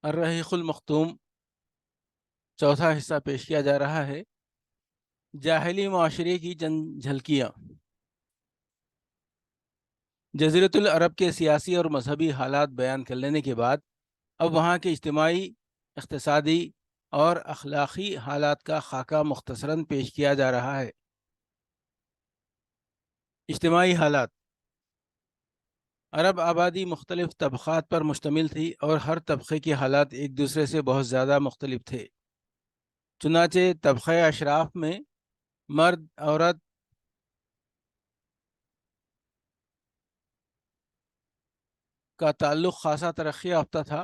الرحیق المختوم چوتھا حصہ پیش کیا جا رہا ہے۔ جاہلی معاشرے کی چند جھلکیاں۔ جزیرۃ العرب کے سیاسی اور مذہبی حالات بیان کر لینے کے بعد اب وہاں کے اجتماعی، اقتصادی اور اخلاقی حالات کا خاکہ مختصراً پیش کیا جا رہا ہے۔ اجتماعی حالات۔ عرب آبادی مختلف طبقات پر مشتمل تھی اور ہر طبقے کے حالات ایک دوسرے سے بہت زیادہ مختلف تھے۔ چنانچہ طبقہ اشراف میں مرد عورت کا تعلق خاصا ترقی یافتہ تھا۔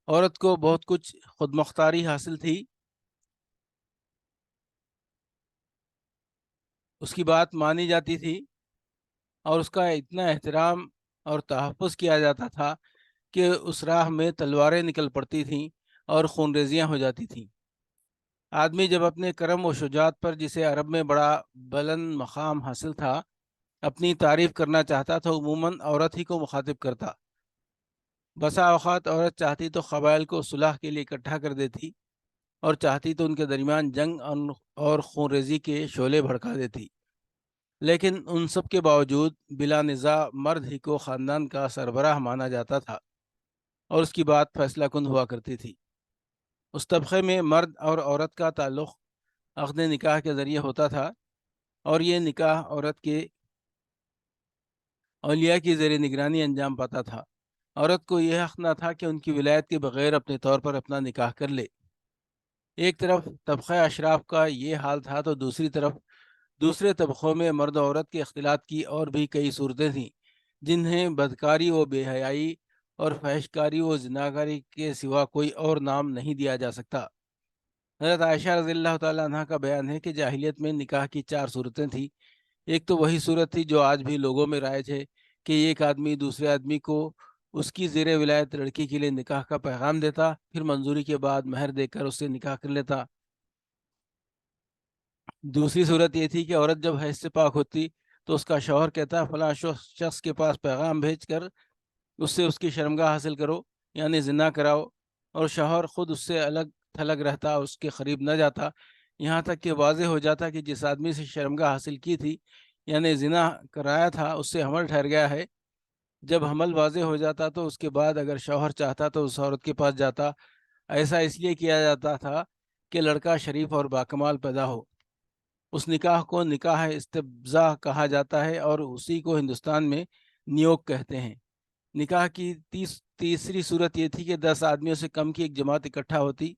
عورت کو بہت کچھ خود مختاری حاصل تھی، اس کی بات مانی جاتی تھی اور اس کا اتنا احترام اور تحفظ کیا جاتا تھا کہ اس راہ میں تلواریں نکل پڑتی تھیں اور خون ریزیاں ہو جاتی تھیں۔ آدمی جب اپنے کرم و شجاعت پر، جسے عرب میں بڑا بلند مقام حاصل تھا، اپنی تعریف کرنا چاہتا تو عموماً عورت ہی کو مخاطب کرتا۔ بسا اوقات عورت چاہتی تو قبائل کو صلح کے لیے اکٹھا کر دیتی، اور چاہتی تو ان کے درمیان جنگ اور خون ریزی کے شعلے بھڑکا دیتی، لیکن ان سب کے باوجود بلا نزاع مرد ہی کو خاندان کا سربراہ مانا جاتا تھا اور اس کی بات فیصلہ کن ہوا کرتی تھی۔ اس طبقے میں مرد اور عورت کا تعلق عقد نکاح کے ذریعے ہوتا تھا، اور یہ نکاح عورت کے اولیاء کی زیر نگرانی انجام پاتا تھا۔ عورت کو یہ حق نہ تھا کہ ان کی ولایت کے بغیر اپنے طور پر اپنا نکاح کر لے۔ ایک طرف طبقہ اشراف کا یہ حال تھا تو دوسری طرف دوسرے طبقوں میں مرد و عورت کے اختلاط کی اور بھی کئی صورتیں تھیں، جنہیں بدکاری و بے حیائی اور فحشکاری و زناکاری کے سوا کوئی اور نام نہیں دیا جا سکتا۔ حضرت عائشہ رضی اللہ تعالیٰ عنہ کا بیان ہے کہ جاہلیت میں نکاح کی 4 صورتیں تھیں۔ ایک تو وہی صورت تھی جو آج بھی لوگوں میں رائج ہے کہ ایک آدمی دوسرے آدمی کو اس کی زیر ولایت لڑکی کے لیے نکاح کا پیغام دیتا، پھر منظوری کے بعد مہر دے کر اس سے نکاح کر لیتا۔ دوسری صورت یہ تھی کہ عورت جب حیض سے پاک ہوتی تو اس کا شوہر کہتا فلاں شخص کے پاس پیغام بھیج کر اس سے اس کی شرمگاہ حاصل کرو، یعنی زنا کراؤ، اور شوہر خود اس سے الگ تھلگ رہتا، اس کے قریب نہ جاتا، یہاں تک کہ واضح ہو جاتا کہ جس آدمی سے شرمگاہ حاصل کی تھی، یعنی زنا کرایا تھا، اس سے حمل ٹھہر گیا ہے۔ جب حمل واضح ہو جاتا تو اس کے بعد اگر شوہر چاہتا تو اس عورت کے پاس جاتا۔ ایسا اس لیے کیا جاتا تھا کہ لڑکا شریف اور باکمال پیدا ہو۔ اس نکاح کو نکاح استبضاء کہا جاتا ہے اور اسی کو ہندوستان میں نیوگ کہتے ہیں۔ نکاح کی تیسری صورت یہ تھی کہ 10 آدمیوں سے کم کی ایک جماعت اکٹھا ہوتی،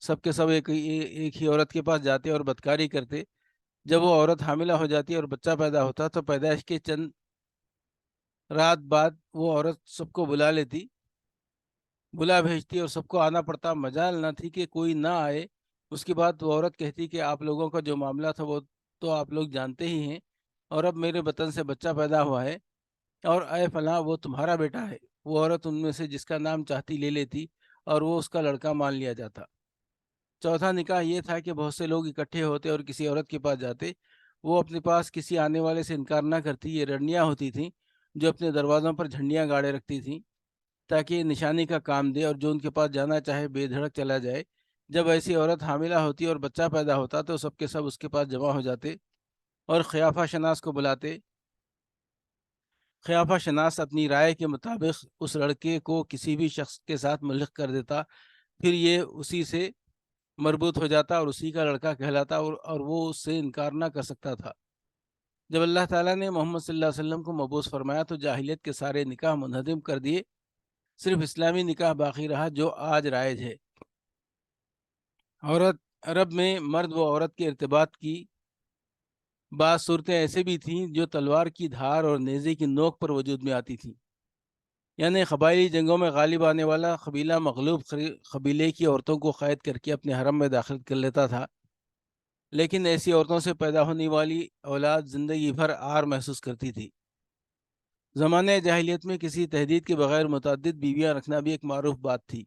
سب کے سب ایک ہی عورت کے پاس جاتے اور بدکاری کرتے۔ جب وہ عورت حاملہ ہو جاتی اور بچہ پیدا ہوتا تو پیدائش کے چند رات بعد وہ عورت سب کو بلا لیتی، بلا بھیجتی، اور سب کو آنا پڑتا۔ مجال نہ تھی کہ کوئی نہ آئے۔ اس کے بعد وہ عورت کہتی کہ آپ لوگوں کا جو معاملہ تھا وہ تو آپ لوگ جانتے ہی ہیں، اور اب میرے وطن سے بچہ پیدا ہوا ہے، اور اے فلاں وہ تمہارا بیٹا ہے۔ وہ عورت ان میں سے جس کا نام چاہتی لے لیتی اور وہ اس کا لڑکا مان لیا جاتا۔ چوتھا نکاح یہ تھا کہ بہت سے لوگ اکٹھے ہوتے اور کسی عورت کے پاس جاتے، وہ اپنے پاس کسی آنے والے سے انکار نہ کرتی۔ یہ رڑنیاں ہوتی تھیں جو اپنے دروازوں پر جھنڈیاں گاڑے رکھتی تھیں تاکہ یہ نشانی کا کام دے اور جو ان کے پاس جانا چاہے بے دھڑک چلا جائے۔ جب ایسی عورت حاملہ ہوتی اور بچہ پیدا ہوتا تو سب کے سب اس کے پاس جمع ہو جاتے اور قیافہ شناس کو بلاتے۔ قیافہ شناس اپنی رائے کے مطابق اس لڑکے کو کسی بھی شخص کے ساتھ ملحق کر دیتا، پھر یہ اسی سے مربوط ہو جاتا اور اسی کا لڑکا کہلاتا، اور وہ اس سے انکار نہ کر سکتا تھا۔ جب اللہ تعالیٰ نے محمد صلی اللہ علیہ وسلم کو مبعوث فرمایا تو جاہلیت کے سارے نکاح منہدم کر دیے، صرف اسلامی نکاح باقی رہا جو آج رائج ہے۔ عرب میں مرد و عورت کے ارتباط کی بعض صورتیں ایسے بھی تھیں جو تلوار کی دھار اور نیزے کی نوک پر وجود میں آتی تھیں، یعنی قبائلی جنگوں میں غالب آنے والا قبیلہ مغلوب قبیلے کی عورتوں کو قید کر کے اپنے حرم میں داخل کر لیتا تھا، لیکن ایسی عورتوں سے پیدا ہونے والی اولاد زندگی بھر عار محسوس کرتی تھی۔ زمانۂ جاہلیت میں کسی تحدید کے بغیر متعدد بیویاں رکھنا بھی ایک معروف بات تھی۔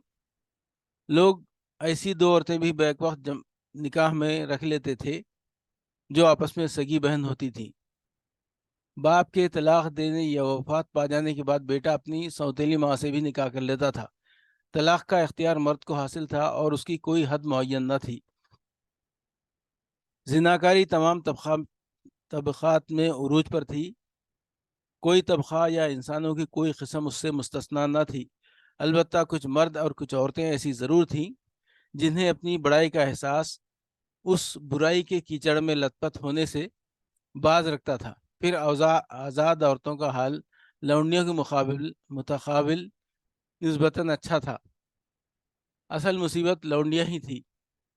لوگ ایسی 2 عورتیں بھی بیک وقت نکاح میں رکھ لیتے تھے جو آپس میں سگی بہن ہوتی تھیں۔ باپ کے طلاق دینے یا وفات پا جانے کے بعد بیٹا اپنی سوتیلی ماں سے بھی نکاح کر لیتا تھا طلاق کا اختیار مرد کو حاصل تھا اور اس کی کوئی حد معین نہ تھی۔ زناکاری تمام طبقات میں عروج پر تھی، کوئی طبقہ یا انسانوں کی کوئی قسم اس سے مستثنیٰ نہ تھی۔ البتہ کچھ مرد اور کچھ عورتیں ایسی ضرور تھیں جنہیں اپنی بڑائی کا احساس اس برائی کے کیچڑ میں لت پت ہونے سے باز رکھتا تھا۔ پھر آزاد عورتوں کا حال لونڈیوں کے متقابل نسبتاً اچھا تھا۔ اصل مصیبت لونڈیاں ہی تھی،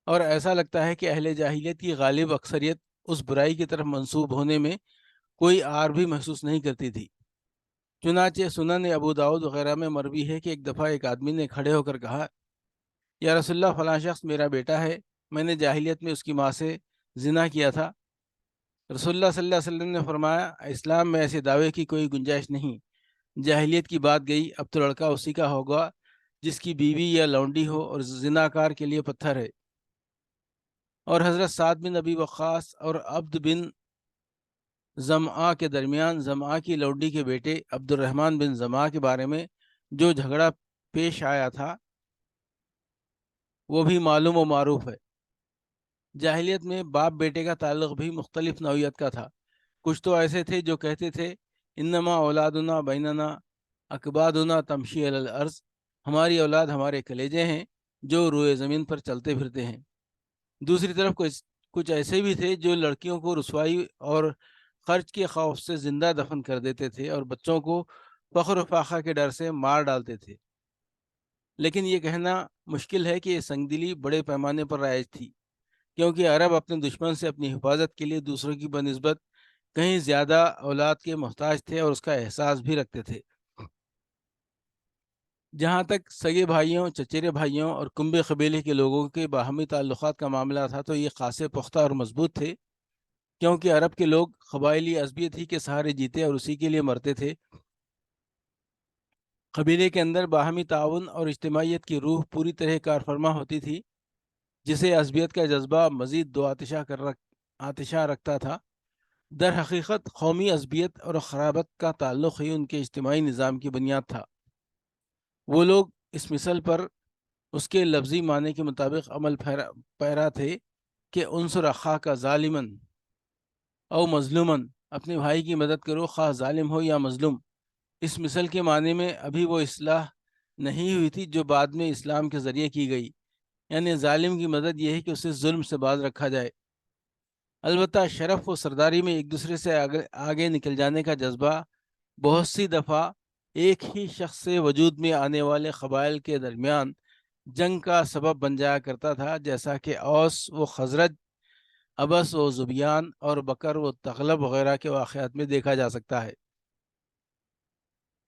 اور ایسا لگتا ہے کہ اہل جاہلیت کی غالب اکثریت اس برائی کی طرف منسوب ہونے میں کوئی آر بھی محسوس نہیں کرتی تھی۔ چنانچہ سنن ابو داؤد وغیرہ میں مروی ہے کہ ایک دفعہ ایک آدمی نے کھڑے ہو کر کہا، یا رسول اللہ، فلاں شخص میرا بیٹا ہے، میں نے جاہلیت میں اس کی ماں سے زنا کیا تھا۔ رسول اللہ صلی اللہ علیہ وسلم نے فرمایا، اسلام میں ایسے دعوے کی کوئی گنجائش نہیں، جاہلیت کی بات گئی، اب تو لڑکا اسی کا ہوگا جس کی بیوی یا لونڈی ہو اور زناکار کے لیے پتھر ہے۔ اور حضرت سعد بن ابی وقاص اور عبد بن زمعہ کے درمیان زمعہ کی لونڈی کے بیٹے عبد الرحمن بن زمعہ کے بارے میں جو جھگڑا پیش آیا تھا وہ بھی معلوم و معروف ہے۔ جاہلیت میں باپ بیٹے کا تعلق بھی مختلف نوعیت کا تھا۔ کچھ تو ایسے تھے جو کہتے تھے، انما اولادنا بیننا اکبادنا تمشی علی الارض، ہماری اولاد ہمارے کلیجے ہیں جو روئے زمین پر چلتے پھرتے ہیں۔ دوسری طرف کچھ ایسے بھی تھے جو لڑکیوں کو رسوائی اور خرچ کے خوف سے زندہ دفن کر دیتے تھے اور بچوں کو فخر و فاخہ کے ڈر سے مار ڈالتے تھے۔ لیکن یہ کہنا مشکل ہے کہ یہ سنگدلی بڑے پیمانے پر رائج تھی، کیونکہ عرب اپنے دشمن سے اپنی حفاظت کے لیے دوسروں کی بنسبت کہیں زیادہ اولاد کے محتاج تھے اور اس کا احساس بھی رکھتے تھے۔ جہاں تک سگے بھائیوں، چچیرے بھائیوں اور کنبے قبیلے کے لوگوں کے باہمی تعلقات کا معاملہ تھا تو یہ خاصے پختہ اور مضبوط تھے، کیونکہ عرب کے لوگ قبائلی عصبیت ہی کے سہارے جیتے اور اسی کے لیے مرتے تھے۔ قبیلے کے اندر باہمی تعاون اور اجتماعیت کی روح پوری طرح کار فرما ہوتی تھی، جسے عصبیت کا جذبہ مزید دو آتشہ رکھتا تھا۔ در حقیقت قومی عصبیت اور خرابت کا تعلق ہی ان کے اجتماعی نظام کی بنیاد تھا۔ وہ لوگ اس مثل پر اس کے لفظی معنی کے مطابق عمل پیرا تھے کہ عنصر اخا کا ظالمن او مظلومن، اپنے بھائی کی مدد کرو خواہ ظالم ہو یا مظلوم۔ اس مثل کے معنی میں ابھی وہ اصلاح نہیں ہوئی تھی جو بعد میں اسلام کے ذریعے کی گئی، یعنی ظالم کی مدد یہ ہے کہ اسے ظلم سے باز رکھا جائے۔ البتہ شرف و سرداری میں ایک دوسرے سے آگے نکل جانے کا جذبہ بہت سی دفعہ ایک ہی شخص سے وجود میں آنے والے قبائل کے درمیان جنگ کا سبب بن جایا کرتا تھا، جیسا کہ اوس و خزرج، ابس و زبیان اور بکر و تغلب وغیرہ کے واقعات میں دیکھا جا سکتا ہے۔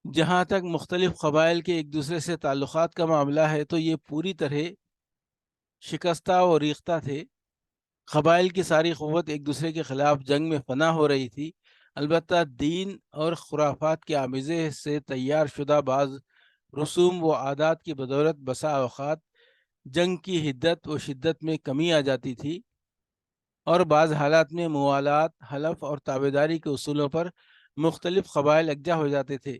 جہاں تک مختلف قبائل کے ایک دوسرے سے تعلقات کا معاملہ ہے تو یہ پوری طرح شکستہ و ریختہ تھے۔ قبائل کی ساری قوت ایک دوسرے کے خلاف جنگ میں فنا ہو رہی تھی۔ البتہ دین اور خرافات کے آمیزے سے تیار شدہ بعض رسوم و عادات کی بدولت بسا اوقات جنگ کی حدت و شدت میں کمی آ جاتی تھی، اور بعض حالات میں موالات، حلف اور تابعداری کے اصولوں پر مختلف قبائل یکجا ہو جاتے تھے۔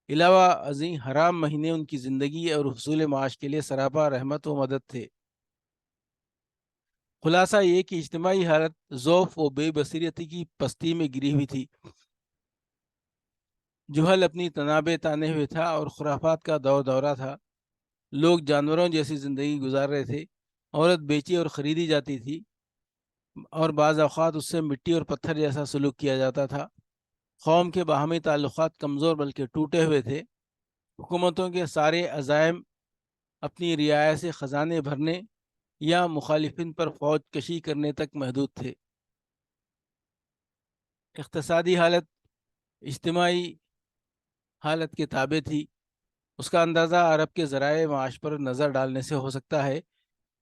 علاوہ ازیں حرام مہینے ان کی زندگی اور حصول معاش کے لیے سراپا رحمت و مدد تھے۔ خلاصہ یہ کہ اجتماعی حالت ضعف و بے بصیرتی کی پستی میں گری ہوئی تھی۔ جہل اپنی تنابیں تانے ہوئے تھا اور خرافات کا دورہ تھا۔ لوگ جانوروں جیسی زندگی گزار رہے تھے، عورت بیچی اور خریدی جاتی تھی، اور بعض اوقات اس سے مٹی اور پتھر جیسا سلوک کیا جاتا تھا۔ قوم کے باہمی تعلقات کمزور بلکہ ٹوٹے ہوئے تھے۔ حکومتوں کے سارے عزائم اپنی رعایا سے خزانے بھرنے یا مخالفین پر فوج کشی کرنے تک محدود تھے۔ اقتصادی حالت اجتماعی حالت کے تابع تھی۔ اس کا اندازہ عرب کے ذرائع معاش پر نظر ڈالنے سے ہو سکتا ہے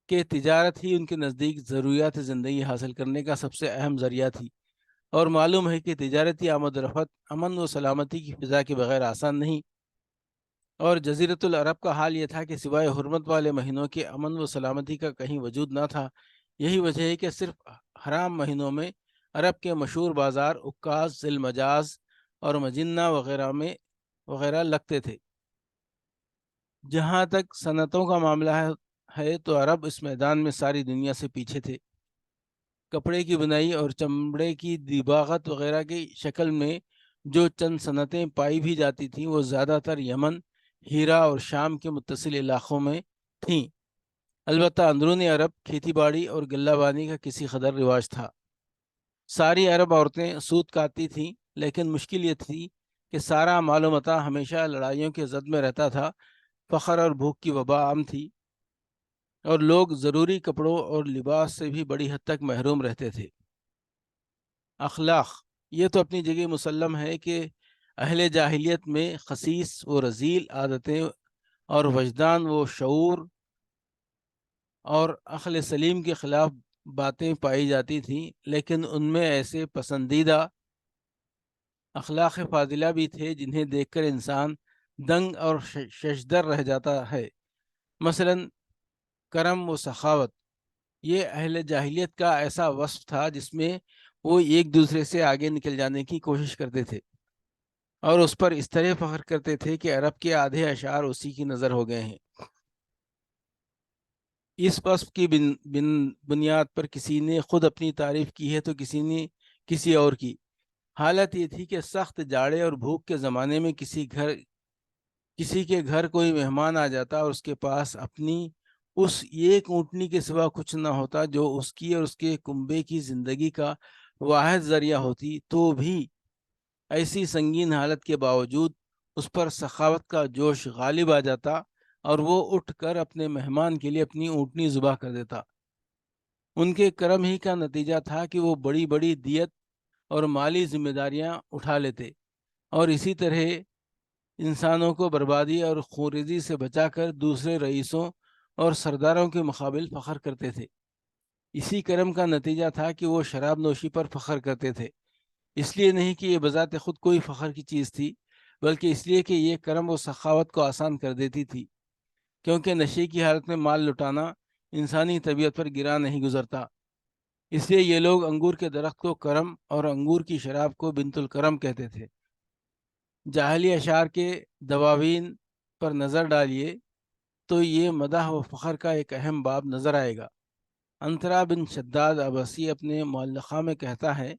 کہ تجارت ہی ان کے نزدیک ضروریات زندگی حاصل کرنے کا سب سے اہم ذریعہ تھی، اور معلوم ہے کہ تجارتی آمد و رفت امن و سلامتی کی فضا کے بغیر آسان نہیں، اور جزیرۃ العرب کا حال یہ تھا کہ سوائے حرمت والے مہینوں کے امن و سلامتی کا کہیں وجود نہ تھا۔ یہی وجہ ہے کہ صرف حرام مہینوں میں عرب کے مشہور بازار عکاظ، ذی المجاز اور مجنہ وغیرہ لگتے تھے۔ جہاں تک صنعتوں کا معاملہ ہے تو عرب اس میدان میں ساری دنیا سے پیچھے تھے۔ کپڑے کی بنائی اور چمڑے کی دیباغت وغیرہ کی شکل میں جو چند صنعتیں پائی بھی جاتی تھیں وہ زیادہ تر یمن، ہیرا اور شام کے متصل علاقوں میں تھیں۔ البتہ اندرون عرب کھیتی باڑی اور غلہ بانی کا کسی قدر رواج تھا۔ ساری عرب عورتیں سوت کاٹتی تھیں، لیکن مشکل یہ تھی کہ سارا مال و متاع ہمیشہ لڑائیوں کے زد میں رہتا تھا، فقر اور بھوک کی وبا عام تھی، اور لوگ ضروری کپڑوں اور لباس سے بھی بڑی حد تک محروم رہتے تھے۔ اخلاق، یہ تو اپنی جگہ مسلم ہے کہ اہل جاہلیت میں خسیس و رذیل عادتیں اور وجدان و شعور اور عقل سلیم کے خلاف باتیں پائی جاتی تھیں، لیکن ان میں ایسے پسندیدہ اخلاق فاضلہ بھی تھے جنہیں دیکھ کر انسان دنگ اور ششدر رہ جاتا ہے۔ مثلا کرم و سخاوت، یہ اہل جاہلیت کا ایسا وصف تھا جس میں وہ ایک دوسرے سے آگے نکل جانے کی کوشش کرتے تھے اور اس پر اس طرح فخر کرتے تھے کہ عرب کے آدھے اشعار اسی کی نظر ہو گئے ہیں۔ اس وصف کی بنیاد پر کسی نے خود اپنی تعریف کی ہے تو کسی نے کسی اور کی۔ حالت یہ تھی کہ سخت جاڑے اور بھوک کے زمانے میں کسی کے گھر کوئی مہمان آ جاتا اور اس کے پاس اپنی اس ایک اونٹنی کے سوا کچھ نہ ہوتا جو اس کی اور اس کے کنبے کی زندگی کا واحد ذریعہ ہوتی، تو بھی ایسی سنگین حالت کے باوجود اس پر سخاوت کا جوش غالب آ جاتا اور وہ اٹھ کر اپنے مہمان کے لیے اپنی اونٹنی ذبح کر دیتا۔ ان کے کرم ہی کا نتیجہ تھا کہ وہ بڑی بڑی دیت اور مالی ذمہ داریاں اٹھا لیتے اور اسی طرح انسانوں کو بربادی اور خونریزی سے بچا کر دوسرے رئیسوں اور سرداروں کے مقابل فخر کرتے تھے۔ اسی کرم کا نتیجہ تھا کہ وہ شراب نوشی پر فخر کرتے تھے، اس لیے نہیں کہ یہ بذات خود کوئی فخر کی چیز تھی، بلکہ اس لیے کہ یہ کرم و سخاوت کو آسان کر دیتی تھی، کیونکہ نشے کی حالت میں مال لٹانا انسانی طبیعت پر گرا نہیں گزرتا۔ اس لیے یہ لوگ انگور کے درخت کو کرم اور انگور کی شراب کو بنت الکرم کہتے تھے۔ جاہلی اشعار کے دواوین پر نظر ڈالیے تو یہ مدح و فخر کا ایک اہم باب نظر آئے گا۔ انترا بن شداد عباسی اپنے معلقہ میں کہتا ہے،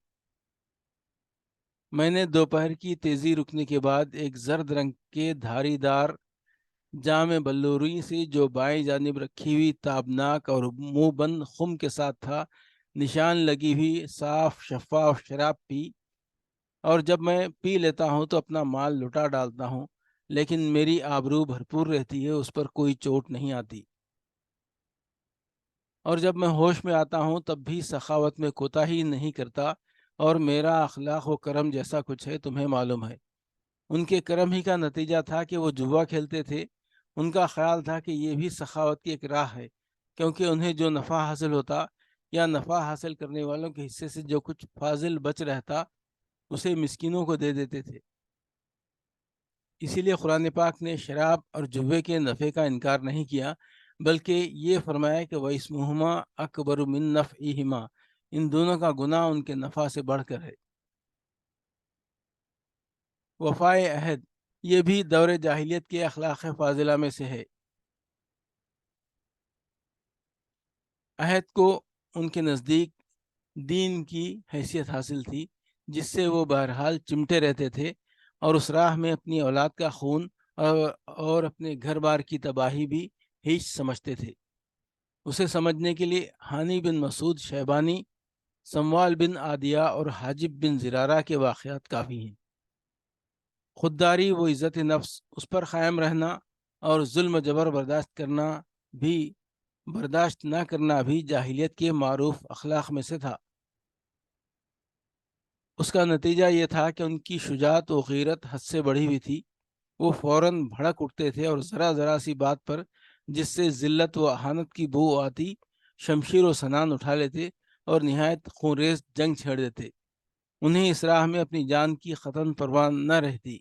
میں نے دوپہر کی تیزی رکنے کے بعد ایک زرد رنگ کے دھاری دار جام بلوری سے جو بائیں جانب رکھی ہوئی تابناک اور منہ بند خم کے ساتھ تھا نشان لگی ہوئی صاف شفاف شراب پی، اور جب میں پی لیتا ہوں تو اپنا مال لٹا ڈالتا ہوں، لیکن میری آبرو بھرپور رہتی ہے، اس پر کوئی چوٹ نہیں آتی، اور جب میں ہوش میں آتا ہوں تب بھی سخاوت میں کوتاہی نہیں کرتا، اور میرا اخلاق و کرم جیسا کچھ ہے تمہیں معلوم ہے۔ ان کے کرم ہی کا نتیجہ تھا کہ وہ جوا کھیلتے تھے۔ ان کا خیال تھا کہ یہ بھی سخاوت کی ایک راہ ہے، کیونکہ انہیں جو نفع حاصل ہوتا یا نفع حاصل کرنے والوں کے حصے سے جو کچھ فاضل بچ رہتا اسے مسکینوں کو دے دیتے تھے۔ اسی لیے قرآن پاک نے شراب اور جوے کے نفع کا انکار نہیں کیا، بلکہ یہ فرمایا کہ وَإِسْمُهُمَا أَكْبَرُ مِن نَفْعِهِمَا، ان دونوں کا گناہ ان کے نفع سے بڑھ کر ہے۔ وفائے عہد، یہ بھی دور جاہلیت کے اخلاق فاضلہ میں سے ہے۔ عہد کو ان کے نزدیک دین کی حیثیت حاصل تھی، جس سے وہ بہرحال چمٹے رہتے تھے اور اس راہ میں اپنی اولاد کا خون اور اپنے گھر بار کی تباہی بھی ہیچ سمجھتے تھے۔ اسے سمجھنے کے لیے ہانی بن مسعود شیبانی، سموال بن عادیہ اور حاجب بن زرارہ کے واقعات کافی ہیں۔ خودداری و عزت نفس، اس پر قائم رہنا اور ظلم و جبر برداشت نہ کرنا بھی جاہلیت کے معروف اخلاق میں سے تھا۔ اس کا نتیجہ یہ تھا کہ ان کی شجاعت و غیرت حد سے بڑھی ہوئی تھی۔ وہ فوراً بھڑک اٹھتے تھے اور ذرا ذرا سی بات پر جس سے ذلت و اہانت کی بو آتی شمشیر و سنان اٹھا لیتے اور نہایت خونریز جنگ چھیڑ دیتے۔ انہیں اس راہ میں اپنی جان کی قطعاً پرواہ نہ رہتی۔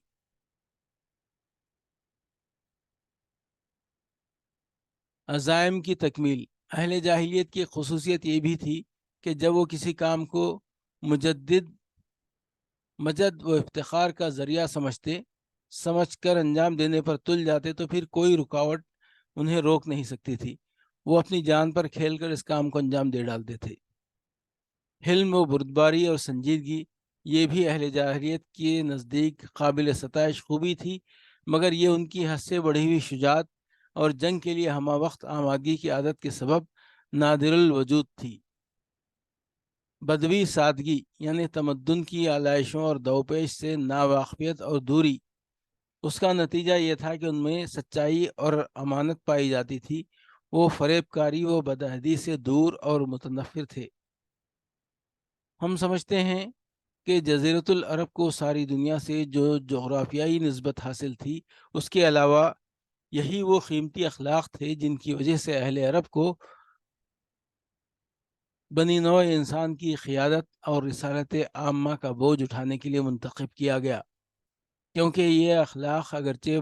عزائم کی تکمیل، اہل جاہلیت کی خصوصیت یہ بھی تھی کہ جب وہ کسی کام کو مجد و افتخار کا ذریعہ سمجھتے سمجھ کر انجام دینے پر تل جاتے تو پھر کوئی رکاوٹ انہیں روک نہیں سکتی تھی۔ وہ اپنی جان پر کھیل کر اس کام کو انجام دے ڈالتے تھے۔ حلم و بردباری اور سنجیدگی یہ بھی اہل جاہلیت کے نزدیک قابل ستائش خوبی تھی، مگر یہ ان کی حد سے بڑھی ہوئی شجاعت اور جنگ کے لیے ہمہ وقت آمادگی کی عادت کے سبب نادر الوجود تھی۔ بدوی سادگی یعنی تمدن کی آلائشوں اور دوپیش سے ناواقفیت اور دوری، اس کا نتیجہ یہ تھا کہ ان میں سچائی اور امانت پائی جاتی تھی۔ وہ فریب کاری و بدعہدی سے دور اور متنفر تھے۔ ہم سمجھتے ہیں کہ جزیرۃ العرب کو ساری دنیا سے جو جغرافیائی نسبت حاصل تھی، اس کے علاوہ یہی وہ قیمتی اخلاق تھے جن کی وجہ سے اہل عرب کو بنی نوع انسان کی قیادت اور رسالت عامہ کا بوجھ اٹھانے کے لیے منتخب کیا گیا، کیونکہ یہ اخلاق اگرچہ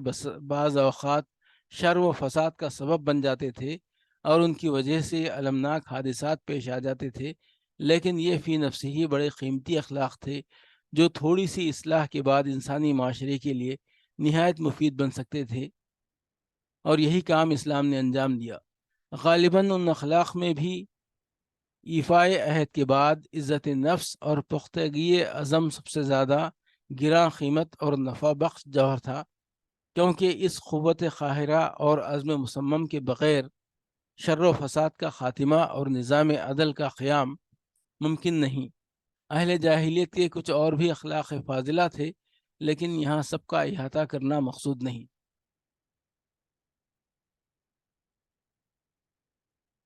بعض اوقات شر و فساد کا سبب بن جاتے تھے اور ان کی وجہ سے المناک حادثات پیش آ جاتے تھے، لیکن یہ فی نفس ہی بڑے قیمتی اخلاق تھے جو تھوڑی سی اصلاح کے بعد انسانی معاشرے کے لیے نہایت مفید بن سکتے تھے، اور یہی کام اسلام نے انجام دیا۔ غالباً ان اخلاق میں بھی ایفائے عہد کے بعد عزت نفس اور پختگی عزم سب سے زیادہ گراں قیمت اور نفع بخش جوہر تھا، کیونکہ اس قوت قاہرہ اور عزم مصمم کے بغیر شر و فساد کا خاتمہ اور نظام عدل کا قیام ممکن نہیں۔ اہل جاہلیت کے کچھ اور بھی اخلاق فاضلہ تھے، لیکن یہاں سب کا احاطہ کرنا مقصود نہیں۔